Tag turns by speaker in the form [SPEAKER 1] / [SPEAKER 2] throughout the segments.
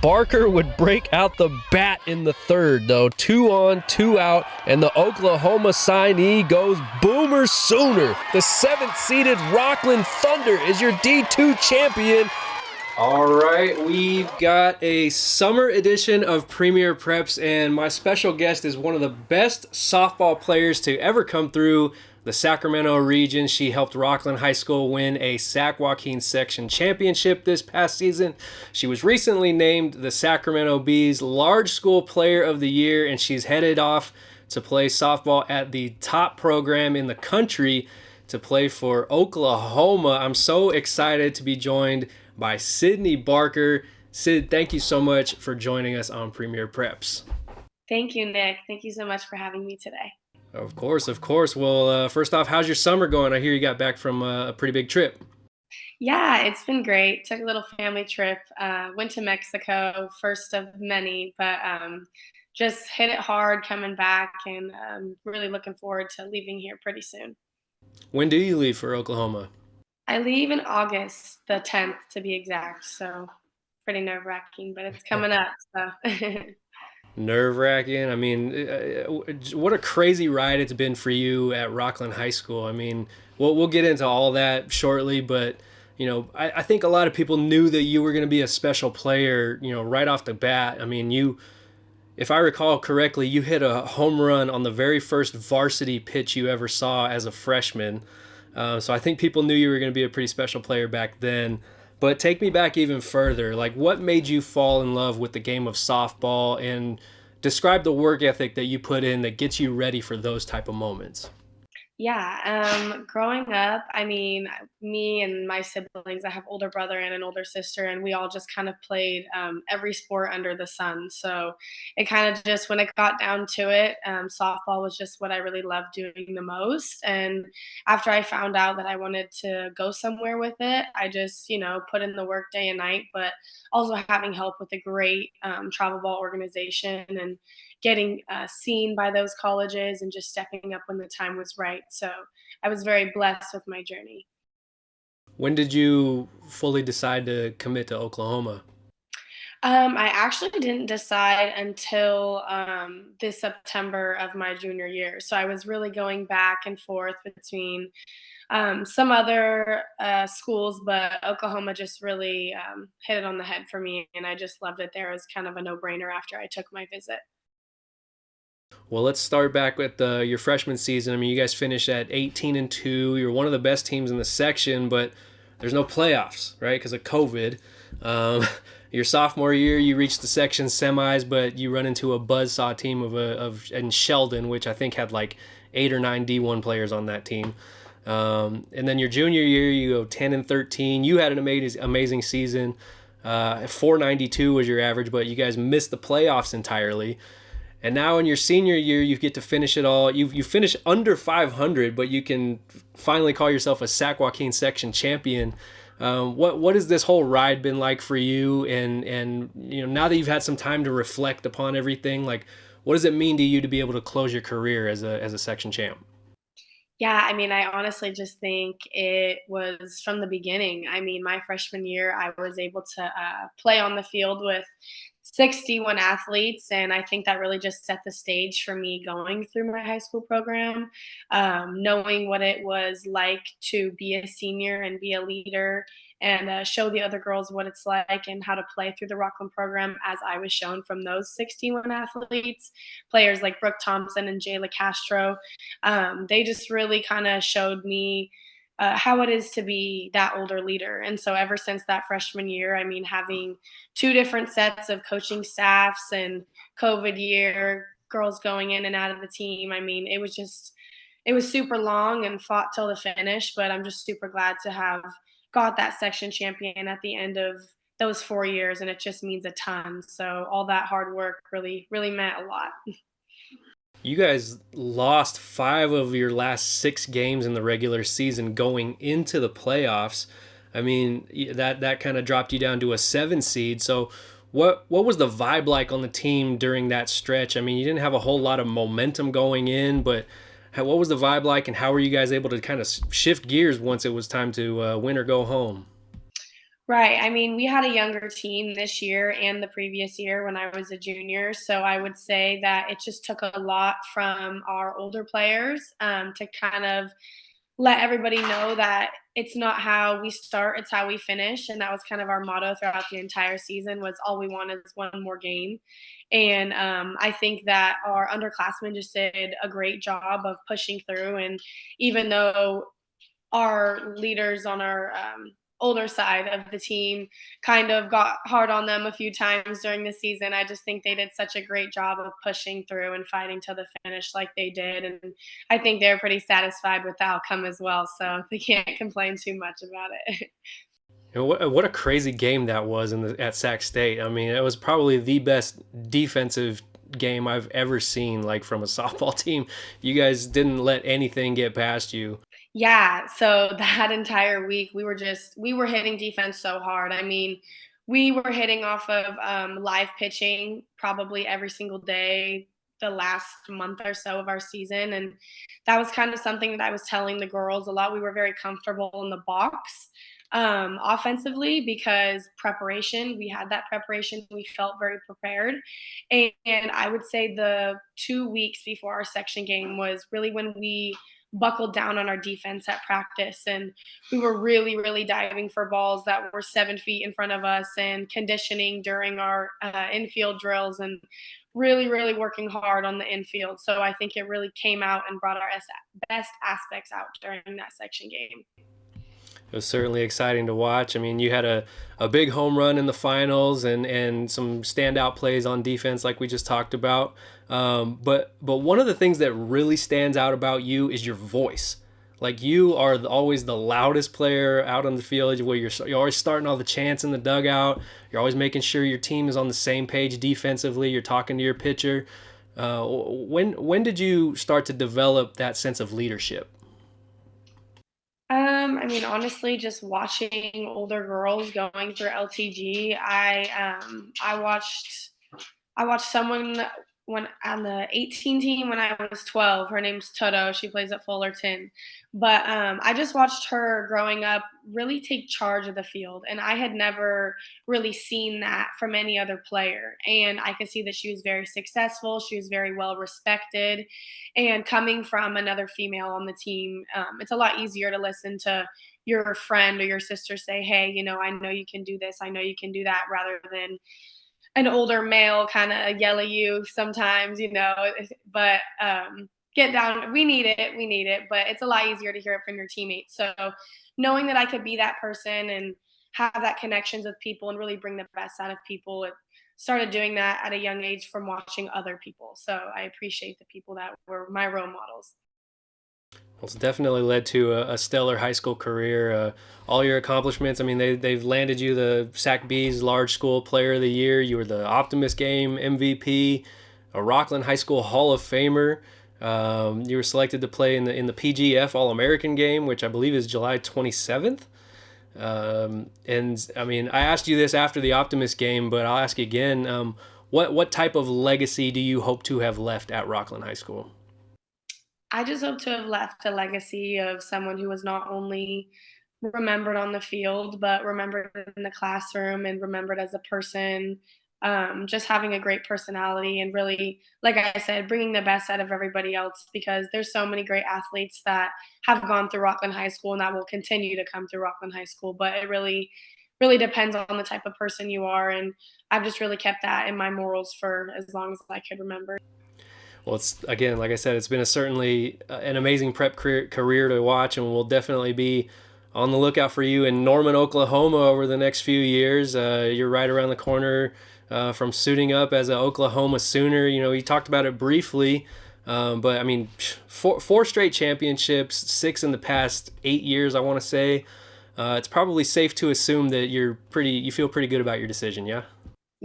[SPEAKER 1] Barker would break out the bat in the third, though. 2 on, 2 out, and the Oklahoma signee goes Boomer Sooner. The 7th-seeded Rocklin Thunder is your D2 champion. All right, we've got a summer edition of Premier Preps, and my special guest is one of the best softball players to ever come through the Sacramento region. She helped Rocklin High School win a Sac Joaquin section championship this past season. She was recently named the Sacramento Bees Large School Player of the Year, and she's headed off to play softball at the top program in the country to play for Oklahoma. I'm so excited to be joined by Sydney Barker. Sid, thank you so much for joining us on Premier Preps.
[SPEAKER 2] Thank you, Nick. Thank you so much for having me today.
[SPEAKER 1] Of course. Well, first off, how's your summer going? I hear you got back from a pretty big trip.
[SPEAKER 2] Yeah, it's been great. Took a little family trip. Went to Mexico, first of many, but just hit it hard coming back, and really looking forward to leaving here pretty soon.
[SPEAKER 1] When do you leave for Oklahoma?
[SPEAKER 2] I leave in August, the 10th to be exact, so pretty nerve-wracking, but it's coming up, so.
[SPEAKER 1] Nerve-wracking. I mean, what a crazy ride it's been for you at Rocklin High School. I mean, we'll get into all that shortly, but you know, I think a lot of people knew that you were going to be a special player, you know, right off the bat. I mean, if I recall correctly, you hit a home run on the very first varsity pitch you ever saw as a freshman. So I think people knew you were going to be a pretty special player back then. But take me back even further. Like, what made you fall in love with the game of softball, and describe the work ethic that you put in that gets you ready for those type of moments?
[SPEAKER 2] Yeah, growing up, I mean, me and my siblings, I have older brother and an older sister, and we all just kind of played every sport under the sun. So it kind of just, when it got down to it, softball was just what I really loved doing the most. And after I found out that I wanted to go somewhere with it, I just, put in the work day and night, but also having help with a great travel ball organization and getting seen by those colleges and just stepping up when the time was right. So I was very blessed with my journey.
[SPEAKER 1] When did you fully decide to commit to Oklahoma?
[SPEAKER 2] I actually didn't decide until this September of my junior year. So I was really going back and forth between some other schools, but Oklahoma just really hit it on the head for me. And I just loved it there. It was kind of a no brainer after I took my visit.
[SPEAKER 1] Well, let's start back with your freshman season. I mean, you guys finished at 18-2. You're one of the best teams in the section, but there's no playoffs, right, because of COVID. Your sophomore year, you reached the section semis, but you run into a buzzsaw team in Sheldon, which I think had like 8 or 9 D1 players on that team. And then your junior year, you go 10-13. You had an amazing season. 492 was your average, but you guys missed the playoffs entirely. And now in your senior year, you get to finish it all. You finish under 500, but you can finally call yourself a Sac Joaquin section champion. What has this whole ride been like for you? And now that you've had some time to reflect upon everything, like, what does it mean to you to be able to close your career as a section champ?
[SPEAKER 2] Yeah, I mean, I honestly just think it was from the beginning. I mean, my freshman year, I was able to play on the field with 61 athletes, and I think that really just set the stage for me going through my high school program, knowing what it was like to be a senior and be a leader and show the other girls what it's like and how to play through the Rocklin program as I was shown from those 61 athletes. Players like Brooke Thompson and Jayla Castro, they just really kind of showed me how it is to be that older leader. And so ever since that freshman year, I mean, having 2 different sets of coaching staffs and COVID year, girls going in and out of the team, I mean, it was super long and fought till the finish, but I'm just super glad to have got that section champion at the end of those 4 years, and it just means a ton. So all that hard work really, really meant a lot.
[SPEAKER 1] You guys lost 5 of your last 6 games in the regular season going into the playoffs. I mean, that kind of dropped you down to a 7 seed. So what was the vibe like on the team during that stretch? I mean, you didn't have a whole lot of momentum going in, but what was the vibe like, and how were you guys able to kind of shift gears once it was time to win or go home?
[SPEAKER 2] Right. I mean, we had a younger team this year and the previous year when I was a junior. So I would say that it just took a lot from our older players to kind of let everybody know that it's not how we start, it's how we finish. And that was kind of our motto throughout the entire season was all we want is one more game. And I think that our underclassmen just did a great job of pushing through. And even though our leaders on our older side of the team kind of got hard on them a few times during the season. I just think they did such a great job of pushing through and fighting to the finish like they did. And I think they're pretty satisfied with the outcome as well. So they can't complain too much about it.
[SPEAKER 1] And what a crazy game that was at Sac State. I mean, it was probably the best defensive game I've ever seen, like from a softball team. You guys didn't let anything get past you.
[SPEAKER 2] Yeah, so that entire week we were hitting defense so hard. I mean, we were hitting off of live pitching probably every single day the last month or so of our season, and that was kind of something that I was telling the girls a lot. We were very comfortable in the box offensively because preparation. We had that preparation. We felt very prepared, and I would say the 2 weeks before our section game was really when we buckled down on our defense at practice. And we were really, really diving for balls that were 7 feet in front of us and conditioning during our infield drills and really, really working hard on the infield. So I think it really came out and brought our best aspects out during that section game.
[SPEAKER 1] It was certainly exciting to watch. I mean, you had a big home run in the finals and some standout plays on defense, like we just talked about. But one of the things that really stands out about you is your voice. Like you are always the loudest player out on the field. Where you're always starting all the chants in the dugout. You're always making sure your team is on the same page defensively. You're talking to your pitcher. When did you start to develop that sense of leadership?
[SPEAKER 2] I mean, honestly, just watching older girls going through LTG, I watched someone when on the 18 team when I was 12. Her name's Toto. She plays at Fullerton. But I just watched her growing up really take charge of the field. And I had never really seen that from any other player. And I could see that she was very successful. She was very well respected. And coming from another female on the team, it's a lot easier to listen to your friend or your sister say, hey, I know you can do this. I know you can do that, rather than an older male kind of yell at you sometimes. But get down. We need it, but it's a lot easier to hear it from your teammates. So knowing that I could be that person and have that connections with people and really bring the best out of people, it started doing that at a young age from watching other people. So I appreciate the people that were my role models.
[SPEAKER 1] Well, it's definitely led to a stellar high school career. All your accomplishments. I mean, they've landed you the Sac B's Large School Player of the Year. You were the Optimist Game MVP, a Rocklin High School Hall of Famer. You were selected to play in the PGF All American Game, which I believe is July 27th. And I mean, I asked you this after the Optimist game, but I'll ask again. What type of legacy do you hope to have left at Rocklin High School?
[SPEAKER 2] I just hope to have left a legacy of someone who was not only remembered on the field, but remembered in the classroom and remembered as a person. Just having a great personality and really, like I said, bringing the best out of everybody else because there's so many great athletes that have gone through Rockland High School and that will continue to come through Rockland High School. But it really, really depends on the type of person you are. And I've just really kept that in my morals for as long as I could remember.
[SPEAKER 1] Well, it's again, like I said, it's been certainly an amazing prep career to watch, and we'll definitely be on the lookout for you in Norman, Oklahoma over the next few years. You're right around the corner from suiting up as an Oklahoma Sooner. You know, you talked about it briefly, but I mean, four straight championships, six in the past 8 years, I want to say. It's probably safe to assume that you feel pretty good about your decision, yeah?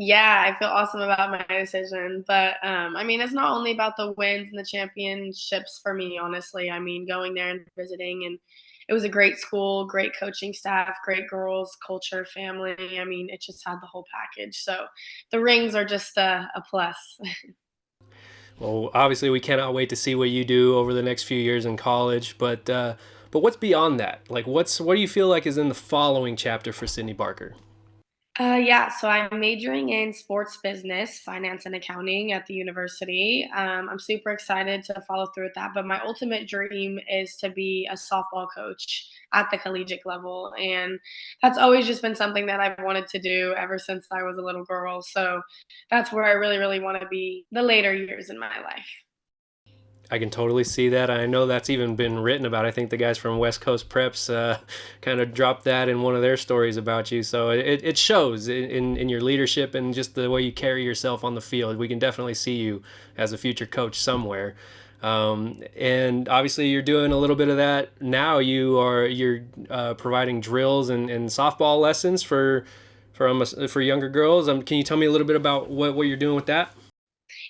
[SPEAKER 2] Yeah, I feel awesome about my decision. But I mean, it's not only about the wins and the championships for me, honestly. I mean, going there and visiting, and it was a great school, great coaching staff, great girls, culture, family. I mean, it just had the whole package. So the rings are just a plus.
[SPEAKER 1] Well, obviously, we cannot wait to see what you do over the next few years in college. But But what's beyond that? Like, what do you feel like is in the following chapter for Sydney Barker?
[SPEAKER 2] Yeah, so I'm majoring in sports business, finance, and accounting at the university. I'm super excited to follow through with that. But my ultimate dream is to be a softball coach at the collegiate level. And that's always just been something that I've wanted to do ever since I was a little girl. So that's where I really, really want to be the later years in my life.
[SPEAKER 1] I can totally see that. I know that's even been written about. I think the guys from West Coast Preps kind of dropped that in one of their stories about you. So it shows in your leadership and just the way you carry yourself on the field. We can definitely see you as a future coach somewhere. And obviously, you're doing a little bit of that now. You're providing drills and softball lessons for younger girls. Can you tell me a little bit about what you're doing with that?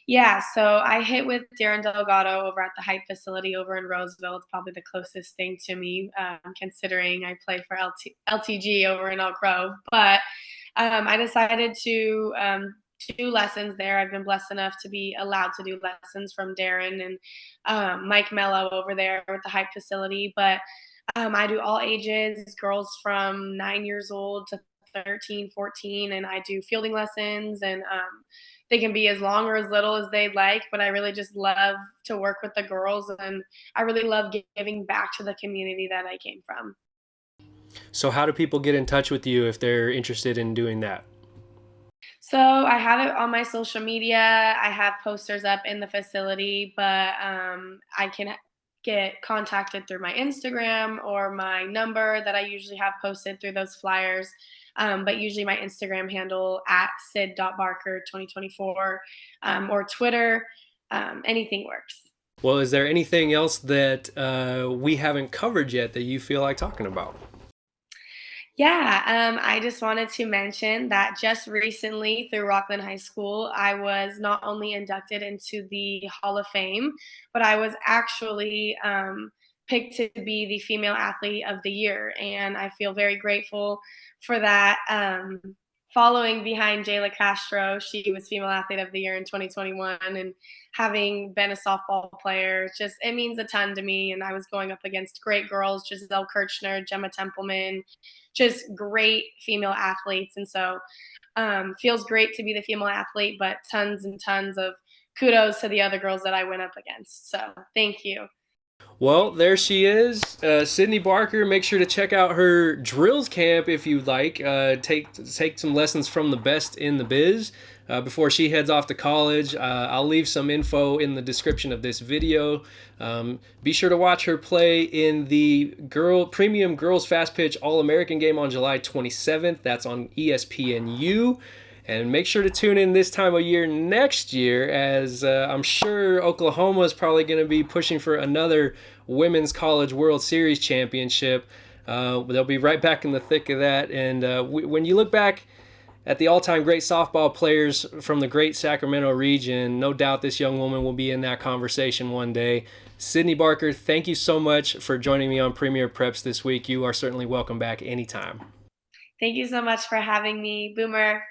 [SPEAKER 2] Yeah, so I hit with Darren Delgado over at the Hype facility over in Roseville. It's probably the closest thing to me, considering I play for LTG over in Elk Grove. But I decided to do lessons there. I've been blessed enough to be allowed to do lessons from Darren and Mike Mello over there with the Hype facility. But I do all ages, girls from 9 years old to 13, 14, and I do fielding lessons and they can be as long or as little as they'd like, but I really just love to work with the girls and I really love giving back to the community that I came from.
[SPEAKER 1] So, how do people get in touch with you if they're interested in doing that?
[SPEAKER 2] So I have it on my social media. I have posters up in the facility, but I can get contacted through my Instagram or my number that I usually have posted through those flyers. But usually my Instagram handle at sid.barker2024 or Twitter, anything works.
[SPEAKER 1] Well, is there anything else that we haven't covered yet that you feel like talking about?
[SPEAKER 2] Yeah, I just wanted to mention that just recently through Rocklin High School, I was not only inducted into the Hall of Fame, but I was actually picked to be the Female Athlete of the Year. And I feel very grateful for that. Following behind Jayla Castro, she was Female Athlete of the Year in 2021. And having been a softball player, it means a ton to me. And I was going up against great girls, Giselle Kirchner, Gemma Templeman, just great female athletes. And so feels great to be the female athlete, but tons and tons of kudos to the other girls that I went up against. So thank you.
[SPEAKER 1] Well, there she is, Sydney Barker. Make sure to check out her drills camp if you'd like. Take some lessons from the best in the biz before she heads off to college. I'll leave some info in the description of this video. Be sure to watch her play in the Premium Girls Fast Pitch All American game on July 27th. That's on ESPNU. And make sure to tune in this time of year next year, as I'm sure Oklahoma is probably going to be pushing for another Women's College World Series championship. They'll be right back in the thick of that. And when you look back at the all-time great softball players from the great Sacramento region, no doubt this young woman will be in that conversation one day. Sydney Barker, thank you so much for joining me on Premier Preps this week. You are certainly welcome back anytime.
[SPEAKER 2] Thank you so much for having me, Boomer.